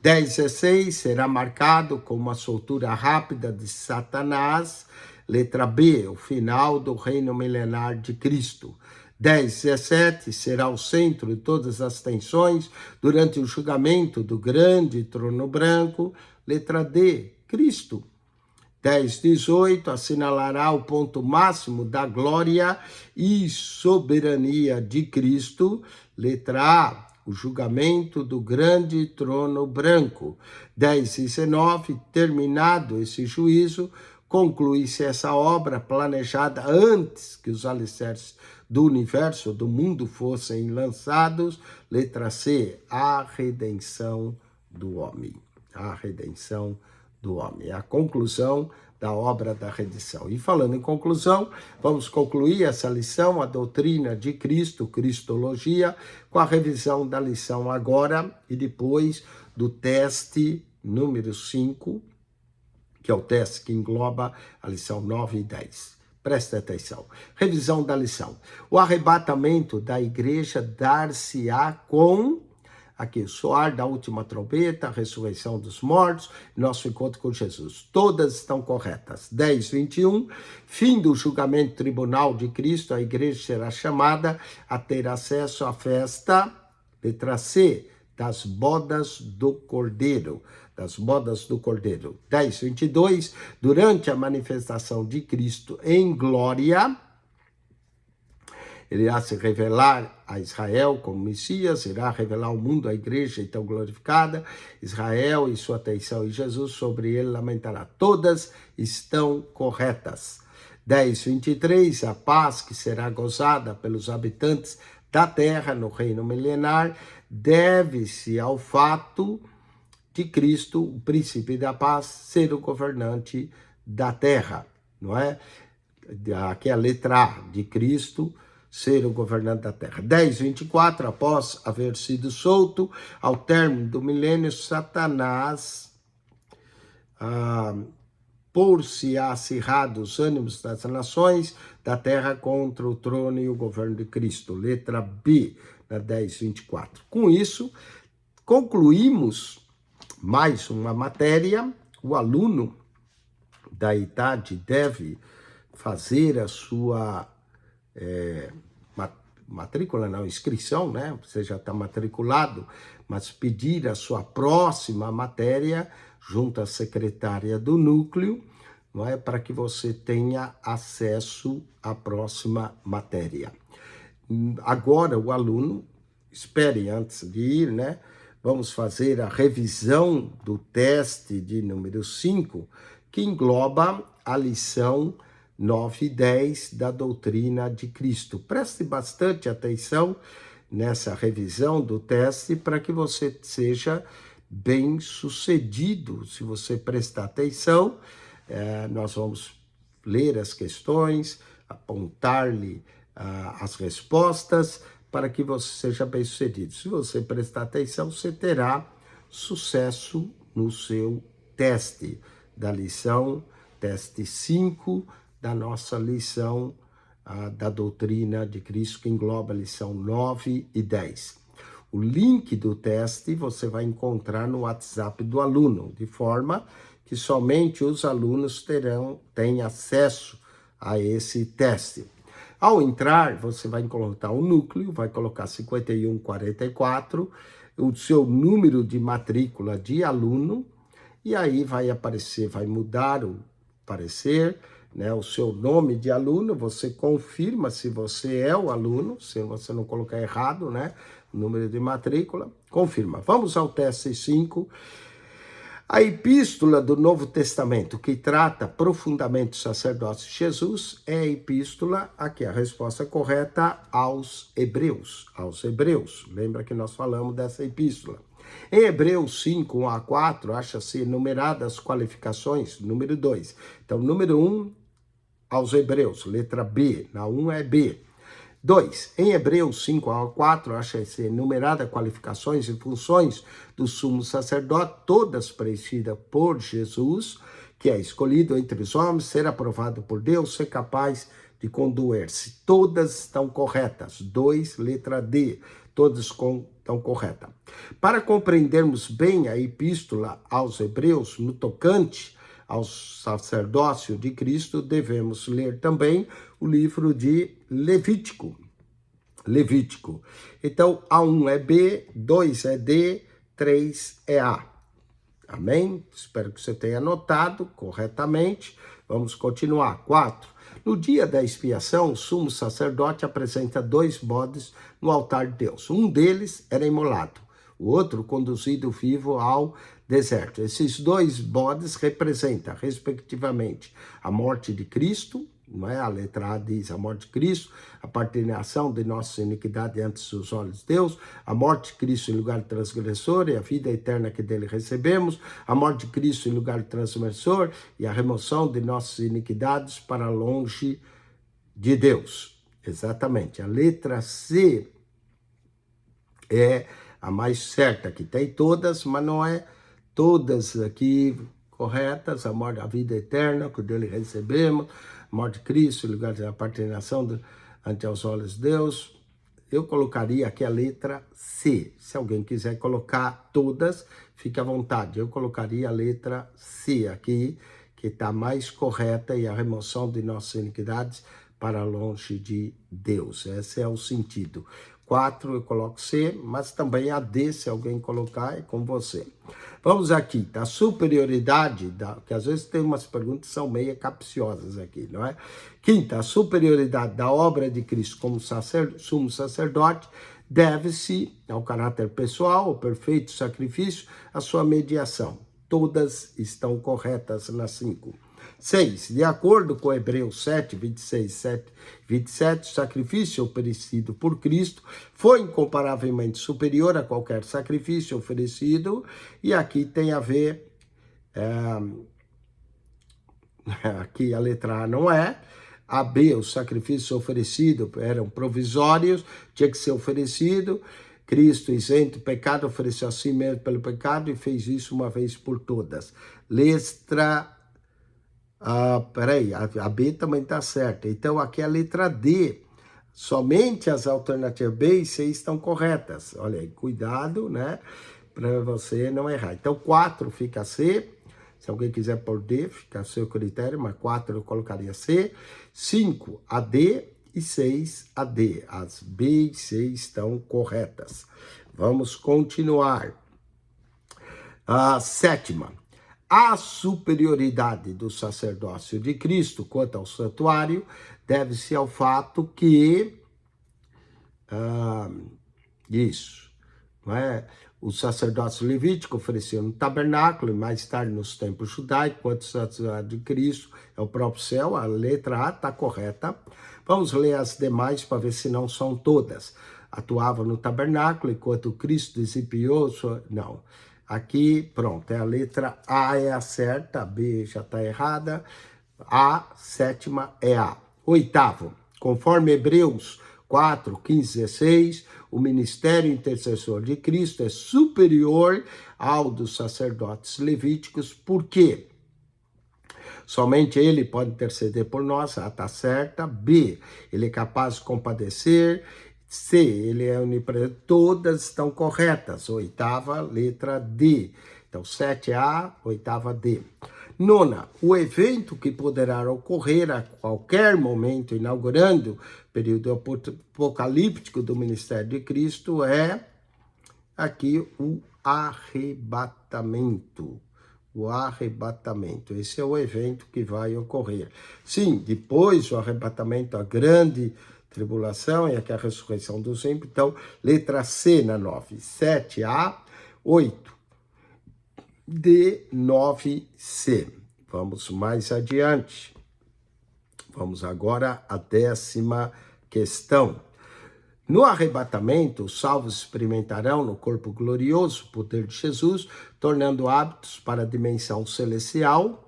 10:16 será marcado como uma soltura rápida de Satanás. Letra B, o final do reino milenar de Cristo. 10:17 será o centro de todas as tensões durante o julgamento do grande trono branco. Letra D, Cristo. 10:18 assinalará o ponto máximo da glória e soberania de Cristo. Letra A, o julgamento do grande trono branco. 10:19, terminado esse juízo, conclui-se essa obra planejada antes que os alicerces do universo, do mundo, fossem lançados. Letra C, a redenção do homem. A redenção do homem. A conclusão da obra da redenção. E falando em conclusão, vamos concluir essa lição, a doutrina de Cristo, Cristologia, com a revisão da lição agora e depois do teste número 5, que é o teste que engloba a lição 9 e 10. Preste atenção. Revisão da lição. O arrebatamento da igreja dar-se-á com, aqui, o soar da última trombeta, a ressurreição dos mortos, nosso encontro com Jesus. Todas estão corretas. 10:21, fim do julgamento tribunal de Cristo, a igreja será chamada a ter acesso à festa, letra C, das bodas do Cordeiro. Das bodas do Cordeiro. 10:22, durante a manifestação de Cristo em glória, ele irá se revelar a Israel como Messias, irá revelar ao mundo a igreja então glorificada, Israel e sua atenção em Jesus, sobre ele lamentará. Todas estão corretas. 10:23, a paz que será gozada pelos habitantes da terra no reino milenar deve-se ao fato de Cristo, o príncipe da paz, ser o governante da terra, não é? Aqui é a letra A, de Cristo ser o governante da terra. 10:24, após haver sido solto, ao término do milênio, Satanás, por se acirrar os ânimos das nações da terra contra o trono e o governo de Cristo. Letra B, na 10:24. Com isso, concluímos mais uma matéria. O aluno da idade deve fazer a sua matrícula, não, inscrição, né? Você já está matriculado, mas pedir a sua próxima matéria junto à secretária do núcleo, não é? Para que você tenha acesso à próxima matéria. Agora, o aluno, espere antes de ir, né? Vamos fazer a revisão do teste de número 5, que engloba a lição 9 e 10 da doutrina de Cristo. Preste bastante atenção nessa revisão do teste para que você seja bem sucedido. Se você prestar atenção, nós vamos ler as questões, apontar-lhe as respostas, para que você seja bem sucedido. Se você prestar atenção, você terá sucesso no seu teste da lição, teste 5 da nossa lição da doutrina de Cristo, que engloba a lição 9 e 10. O link do teste você vai encontrar no WhatsApp do aluno, de forma que somente os alunos têm acesso a esse teste. Ao entrar, você vai colocar o núcleo, vai colocar 5144, o seu número de matrícula de aluno, e aí vai aparecer, vai mudar o parecer, né, o seu nome de aluno, você confirma se você é o aluno, se você não colocar errado, né, o número de matrícula, confirma. Vamos ao teste 5. A epístola do Novo Testamento, que trata profundamente do sacerdócio de Jesus, é a epístola, aqui a resposta correta, aos Hebreus. Aos Hebreus. Lembra que nós falamos dessa epístola. Em Hebreus 5, 1 a 4, acha-se enumeradas as qualificações, número 2. Então, número 1, aos Hebreus, letra B. Na 1 é B. 2. Em Hebreus 5 a 4, acha-se enumerada qualificações e funções do sumo sacerdote, todas preenchidas por Jesus, que é escolhido entre os homens, ser aprovado por Deus, ser capaz de conduir-se. Todas estão corretas. 2, letra D. Todas estão corretas. Para compreendermos bem a epístola aos Hebreus, no tocante ao sacerdócio de Cristo, devemos ler também o livro de Levítico. Levítico. Então, A1 é B, 2 é D, 3 é A. Amém? Espero que você tenha anotado corretamente. Vamos continuar. 4. No dia da expiação, o sumo sacerdote apresenta 2 bodes no altar de Deus. Um deles era imolado, o outro conduzido vivo ao deserto. Esses 2 bodes representam, respectivamente, a morte de Cristo, não é? A letra A diz a morte de Cristo, a partilhação de nossa iniquidade ante os olhos de Deus, a morte de Cristo em lugar de transgressor e a vida eterna que dele recebemos, a morte de Cristo em lugar de transgressor e a remoção de nossas iniquidades para longe de Deus. Exatamente. A letra C é a mais certa, que tem todas, mas não é todas aqui corretas. A morte, a vida eterna que dele recebemos, a morte de Cristo, em lugar da partilhação ante os olhos de Deus. Eu colocaria aqui a letra C. Se alguém quiser colocar todas, fique à vontade. Eu colocaria a letra C aqui, que está mais correta, e a remoção de nossas iniquidades para longe de Deus. Esse é o sentido. 4 eu coloco C, mas também a D, se alguém colocar, é com você. Vamos aqui, da superioridade, que às vezes tem umas perguntas que são meio capciosas aqui, não é? Quinta, a superioridade da obra de Cristo como sumo sacerdote deve-se ao caráter pessoal, ao perfeito sacrifício, à sua mediação. Todas estão corretas nas 5. 6. De acordo com Hebreus 7, 26, 27, o sacrifício oferecido por Cristo foi incomparavelmente superior a qualquer sacrifício oferecido, e aqui tem a ver, aqui a letra A não é, a B, os sacrifícios oferecidos eram provisórios, tinha que ser oferecido. Cristo, isento do pecado, ofereceu a si mesmo pelo pecado e fez isso uma vez por todas. Letra peraí, a B também está certa. Então, aqui é a letra D. Somente as alternativas B e C estão corretas. Olha aí, cuidado, né? Para você não errar. Então, 4 fica C. Se alguém quiser pôr D, fica a seu critério, mas 4 eu colocaria C. 5, a D. E 6, a D. As B e C estão corretas. Vamos continuar. A 7ª. A superioridade do sacerdócio de Cristo quanto ao santuário deve-se ao fato que, não é? O sacerdócio levítico oferecia no tabernáculo e mais tarde nos templos judaicos, quanto o sacerdócio de Cristo é o próprio céu. A letra A está correta. Vamos ler as demais para ver se não são todas. Atuava no tabernáculo enquanto Cristo desempenhou sua... Não. Aqui, pronto, a letra A é a certa, a B já está errada, a 7ª é A. 8º, conforme Hebreus 4, 15, 16, o ministério intercessor de Cristo é superior ao dos sacerdotes levíticos, por quê? Somente ele pode interceder por nós, A está certa. B, ele é capaz de compadecer. C, ele é onipresente. Todas estão corretas. 8ª, letra D. Então, 7A, 8ª D. 9ª, o evento que poderá ocorrer a qualquer momento, inaugurando o período apocalíptico do ministério de Cristo, é aqui o arrebatamento. O arrebatamento. Esse é o evento que vai ocorrer. Sim, depois do arrebatamento, a grande tribulação e aqui a ressurreição dos ímpios. Então, letra C na 9. 7A, 8. D, 9C. Vamos mais adiante. Vamos agora à 10ª questão. No arrebatamento, os salvos experimentarão no corpo glorioso o poder de Jesus, tornando aptos para a dimensão celestial.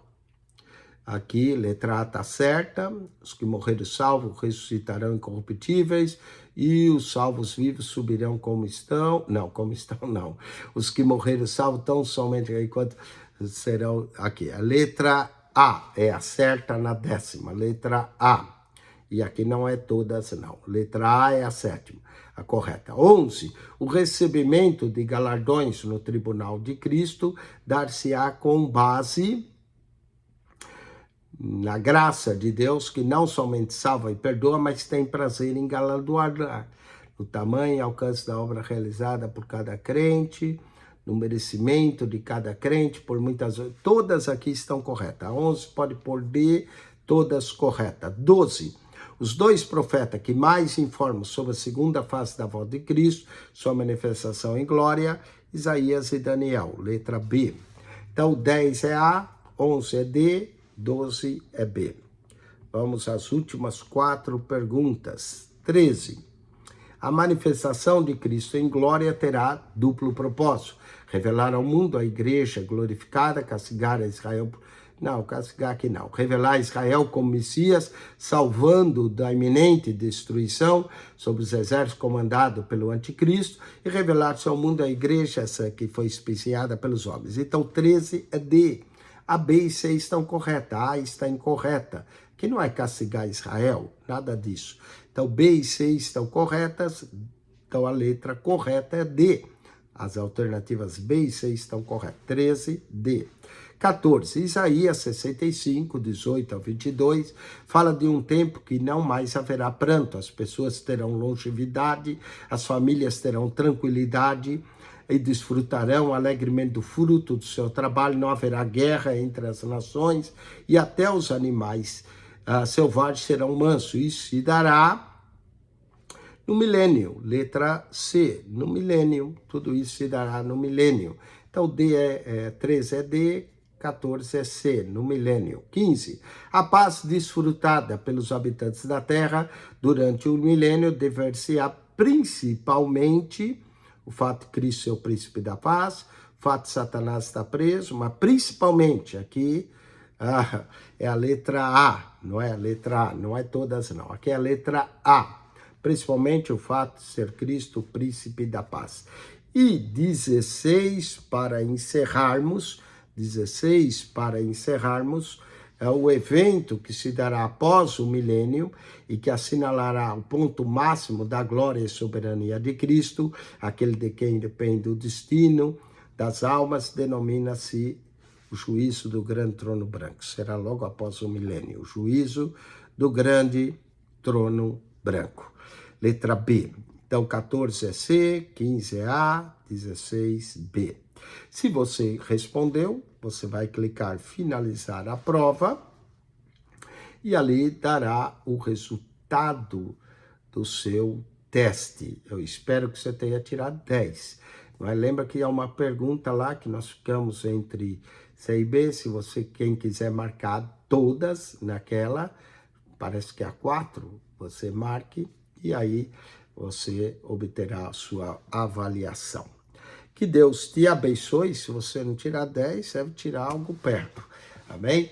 Aqui, letra A está certa. Os que morreram salvos ressuscitarão incorruptíveis e os salvos vivos subirão como estão. Não, como estão não. Os que morreram salvos tão somente enquanto serão aqui. A letra A é a certa na 10ª. Letra A. E aqui não é todas, não. Letra A é a 7ª, a correta. 11. O recebimento de galardões no tribunal de Cristo dar-se-á com base na graça de Deus, que não somente salva e perdoa, mas tem prazer em galardoar. o tamanho e alcance da obra realizada por cada crente, no merecimento de cada crente, por muitas vezes, todas aqui estão corretas. A 11 pode pôr D, todas corretas. 12. Os dois profetas que mais informam sobre a segunda face da volta de Cristo, sua manifestação em glória, Isaías e Daniel, letra B. Então, 10 é A, 11 é D, 12 é B. Vamos às últimas 4 perguntas. 13. A manifestação de Cristo em glória terá duplo propósito: revelar ao mundo a igreja glorificada, castigar a Israel... Não, castigar aqui não. Revelar Israel como Messias, salvando da iminente destruição sobre os exércitos comandados pelo anticristo, e revelar-se ao mundo a igreja, essa que foi especiada pelos homens. Então, 13 é D. A B e C estão corretas, a está incorreta, que não é castigar Israel, nada disso. Então, B e C estão corretas, então a letra correta é D. As alternativas B e C estão corretas. 13, D. 14. Isaías 65, 18 ao 22, fala de um tempo que não mais haverá pranto, as pessoas terão longevidade, as famílias terão tranquilidade e desfrutarão alegremente do fruto do seu trabalho, não haverá guerra entre as nações e até os animais selvagens serão mansos. Isso se dará no milênio, letra C, no milênio, tudo isso se dará no milênio. Então, 13 é D, 14 é C, no milênio. 15. A paz desfrutada pelos habitantes da terra durante o milênio dever-se-á principalmente o fato de Cristo ser o príncipe da paz, o fato de Satanás estar preso, mas principalmente aqui é a letra A, não é a letra A, não é todas não, aqui é a letra A. Principalmente o fato de ser Cristo o príncipe da paz. E 16, para encerrarmos, é o evento que se dará após o milênio e que assinalará o ponto máximo da glória e soberania de Cristo, aquele de quem depende o destino das almas, denomina-se o juízo do grande trono branco. Será logo após o milênio, o juízo do grande trono branco. Letra B. Então, 14 é C, 15 é A, 16 B. Se você respondeu, você vai clicar finalizar a prova e ali dará o resultado do seu teste. Eu espero que você tenha tirado 10. Mas lembra que há uma pergunta lá que nós ficamos entre C e B. Se você, quem quiser marcar todas naquela, parece que há 4, você marque e aí você obterá a sua avaliação. Que Deus te abençoe. Se você não tirar 10, deve tirar algo perto. Amém?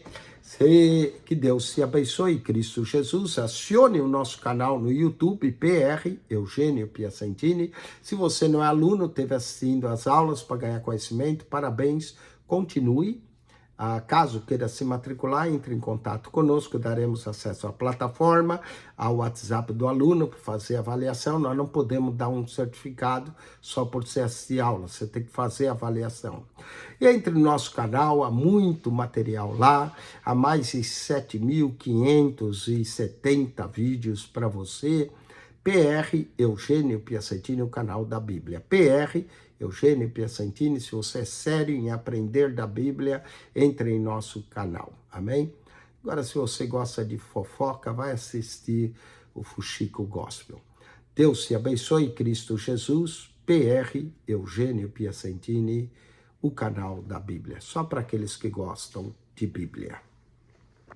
Que Deus te abençoe, Cristo Jesus. Acione o nosso canal no YouTube, PR Eugênio Piacentini. Se você não é aluno, esteve assistindo às aulas para ganhar conhecimento, parabéns, continue. Caso queira se matricular, entre em contato conosco, daremos acesso à plataforma, ao WhatsApp do aluno para fazer a avaliação. Nós não podemos dar um certificado só por você assistir aula, você tem que fazer a avaliação. E entre no nosso canal, há muito material lá, há mais de 7.570 vídeos para você. PR Eugênio Piacentini, o canal da Bíblia. PR Eugênio Piacentini, se você é sério em aprender da Bíblia, entre em nosso canal. Amém? Agora, se você gosta de fofoca, vai assistir o Fuxico Gospel. Deus te abençoe, Cristo Jesus. PR Eugênio Piacentini, o canal da Bíblia. Só para aqueles que gostam de Bíblia.